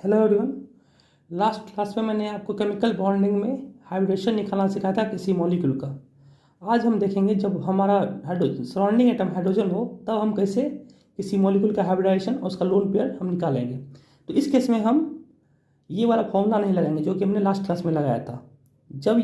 Hello everyone. Last class में मैंने आपको केमिकल बॉन्डिंग में हाइब्रिडेशन निकालना सिखाया था किसी मॉलिक्यूल का। आज हम देखेंगे जब हमारा सराउंडिंग एटम हाइड्रोजन हो तब हम कैसे किसी मॉलिक्यूल का हाइब्रिडाइजेशन और उसका लोन पेयर हम निकालेंगे। तो इस केस में हम ये वाला फॉर्मूला नहीं लगाएंगे जो कि हमने लास्ट क्लास में लगाया था। जब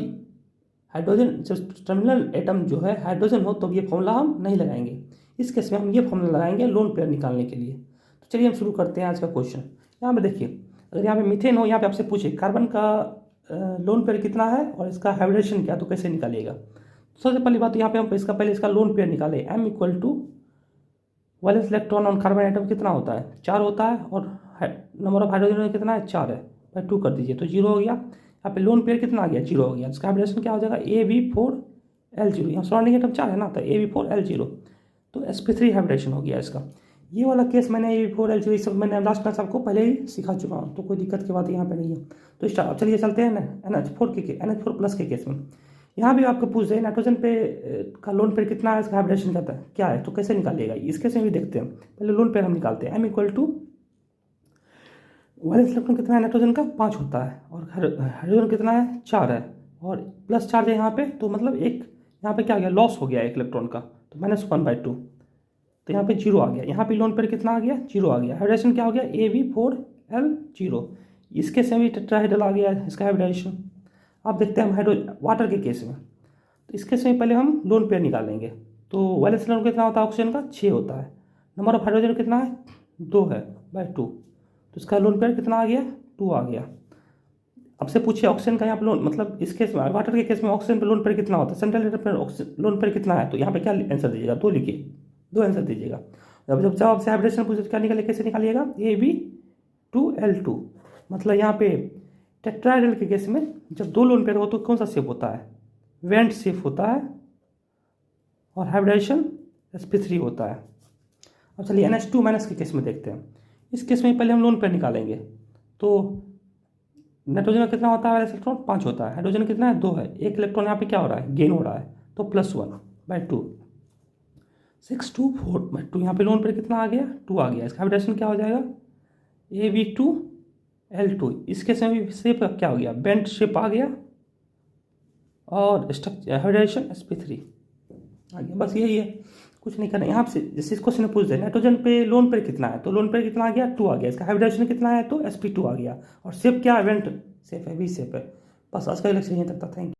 टर्मिनल एटम जो है हाइड्रोजन हो तब ये फॉर्मूला हम नहीं लगाएंगे। इस केस में हम ये फॉर्मूला लगाएंगे लोन पेयर निकालने के लिए। तो चलिए हम शुरू करते हैं आज का क्वेश्चन। यहाँ पे देखिए, अगर यहाँ पे मीथेन हो, यहाँ पे आपसे पूछे कार्बन का लोन पेयर कितना है और इसका हाइब्रिडेशन क्या, तो कैसे निकालिएगा। सबसे पहली बात यहाँ पे हम इसका लोन पेयर निकाले। M equal to valence electron on carbon atom कितना होता है, 4 होता है, और नंबर ऑफ हाइड्रोजन कितना है, 4 है, बाई 2 कर दीजिए तो 0 हो गया। यहाँ पे लोन पेयर कितना आ गया, 0 हो गया। इसका हाइब्रिडेशन क्या हो जाएगा, AB4L0। यहाँ सराउंडिंग एटम 4 है ना, तो AB4L0, तो sp3 हाइब्रिडेशन हो गया इसका। ये वाला केस मैंने AB4L0 ये सब मैंने लास्ट क्लास आपको पहले ही सिखा चुका हूँ, तो कोई दिक्कत की बात यहाँ पे नहीं है। तो स्टार्ट, चलिए चलते हैं ना NH4 प्लस के केस में। यहाँ भी आपको पूछ रहे नाइट्रोजन पे का लोन पेयर कितना है, इसका हाइब्रिडेशन क्या है, तो कैसे निकालिएगा। इस केस में भी देखते हैं। पहले लोन पेयर हम निकालते हैं। M equal to valence electron कितना है नाइट्रोजन का, 5 होता है, और हाइड्रोजन कितना है, 4 है, और प्लस चार्ज है यहाँ पे, तो मतलब एक यहाँ पे क्या आ गया, लॉस हो गया एक इलेक्ट्रॉन का, तो -1/2, तो यहाँ पे 0 आ गया। यहाँ पे लोन पेयर कितना आ गया, 0 आ गया। हाइब्रिडेशन क्या हो गया, AB4L0। इसके से भी टेट्राहेड्रल आ गया इसका हाइब्रिडेशन। अब देखते हैं हम वाटर के केस में। तो इस केस में पहले हम लोन पेयर निकालेंगे। तो वैलेंस इलेक्ट्रॉन कितना होता है, ऑक्सीजन का 6 होता है, नंबर ऑफ हाइड्रोजन कितना है, 2 है, बाई 2, तो इसका लोन पेयर कितना आ गया, 2 आ गया। अब से पूछिए ऑक्सीजन का यहाँ पे लोन, मतलब इस केस में वाटर के केस में ऑक्सीजन पे लोन पेयर कितना होता है, सेंट्रल एटम पे लोन पेयर कितना है, तो यहाँ पे क्या आंसर दीजिएगा, 2 लिखिए, 2 आंसर दीजिएगा। जब आपसे हाइब्रिडेशन पूछे तो क्या निकालिए, कैसे निकालिएगा, AB2L2। मतलब यहाँ पे टेट्राहेड्रल के केस में जब 2 लोन पेयर हो तो कौन सा शेप होता है, वेंट शेप होता है, और हाइब्रिडेशन sp3 होता है। अब चलिए NH2 माइनस के केस में देखते हैं। इस केस में पहले हम लोन पेयर निकालेंगे। तो नाइट्रोजन का कितना होता है, इलेक्ट्रॉन 5 होता है, हाइड्रोजन कितना है, 2 है, एक इलेक्ट्रॉन यहाँ पे क्या हो रहा है, गेन हो रहा है, तो +1/2, 6/2 यहाँ पे लोन पेयर कितना आ गया, 2 आ गया। इसका हाइब्रिडेशन क्या हो जाएगा, AB2L2। इसके से भी शेप का क्या हो गया, बेंट शेप आ गया, और स्ट्रक्चर हाइब्रिडेशन sp3 आ गया। बस यही है, कुछ नहीं करना। यहाँ से जैसे इस क्वेश्चन में पूछ दे नाइट्रोजन पे लोन पेयर कितना है, तो लोन पेयर कितना आ गया, 2 आ गया। इसका हाइब्रिडेशन कितना है, तो sp2 आ गया, और शेप क्या है, वेंट शेप है, वी शेप है। बस आज का लेक्चर यहीं तक था। Thank you.